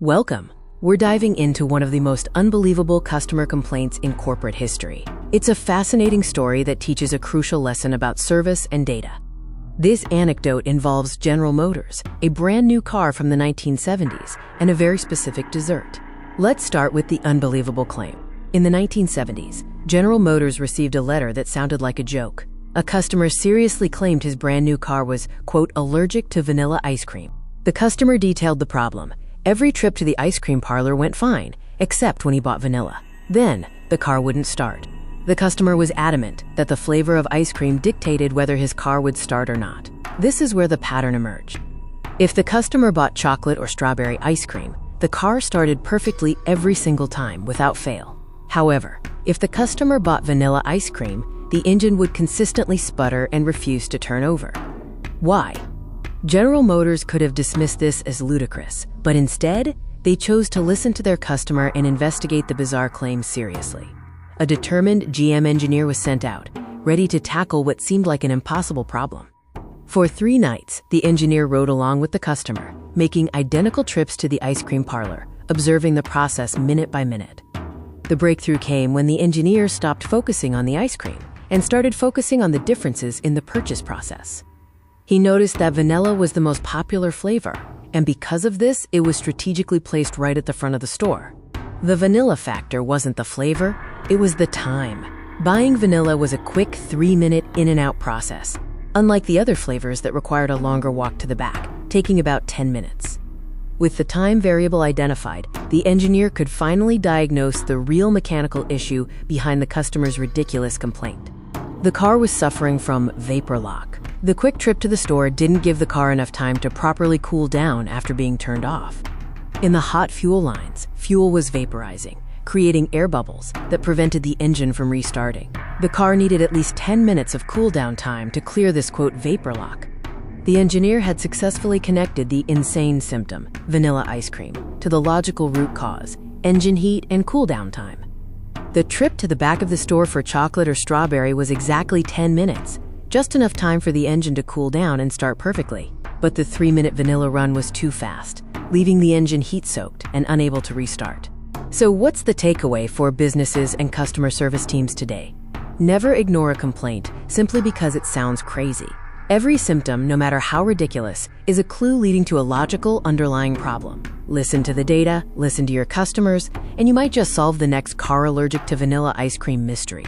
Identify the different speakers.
Speaker 1: Welcome! We're diving into one of the most unbelievable customer complaints in corporate history. It's a fascinating story that teaches a crucial lesson about service and data. This anecdote involves General Motors, a brand new car from the 1970s, and a very specific dessert. Let's start with the unbelievable claim. In the 1970s, General Motors received a letter that sounded like a joke. A customer seriously claimed his brand new car was, quote, allergic to vanilla ice cream. The customer detailed the problem. Every trip to the ice cream parlor went fine, except when he bought vanilla. Then, the car wouldn't start. The customer was adamant that the flavor of ice cream dictated whether his car would start or not. This is where the pattern emerged. If the customer bought chocolate or strawberry ice cream, the car started perfectly every single time, without fail. However, if the customer bought vanilla ice cream, the engine would consistently sputter and refuse to turn over. Why? General Motors could have dismissed this as ludicrous, but instead, they chose to listen to their customer and investigate the bizarre claim seriously. A determined GM engineer was sent out, ready to tackle what seemed like an impossible problem. For 3 nights, the engineer rode along with the customer, making identical trips to the ice cream parlor, observing the process minute by minute. The breakthrough came when the engineer stopped focusing on the ice cream and started focusing on the differences in the purchase process. He noticed that vanilla was the most popular flavor, and because of this, it was strategically placed right at the front of the store. The vanilla factor wasn't the flavor, it was the time. Buying vanilla was a quick 3-minute in-and-out process, unlike the other flavors that required a longer walk to the back, taking about 10 minutes. With the time variable identified, the engineer could finally diagnose the real mechanical issue behind the customer's ridiculous complaint. The car was suffering from vapor lock. The quick trip to the store didn't give the car enough time to properly cool down after being turned off. In the hot fuel lines, fuel was vaporizing, creating air bubbles that prevented the engine from restarting. The car needed at least 10 minutes of cool down time to clear this, quote, vapor lock. The engineer had successfully connected the insane symptom, vanilla ice cream, to the logical root cause, engine heat and cool down time. The trip to the back of the store for chocolate or strawberry was exactly 10 minutes, just enough time for the engine to cool down and start perfectly. But the 3-minute vanilla run was too fast, leaving the engine heat-soaked and unable to restart. So what's the takeaway for businesses and customer service teams today? Never ignore a complaint simply because it sounds crazy. Every symptom, no matter how ridiculous, is a clue leading to a logical underlying problem. Listen to the data, listen to your customers, and you might just solve the next car allergic to vanilla ice cream mystery.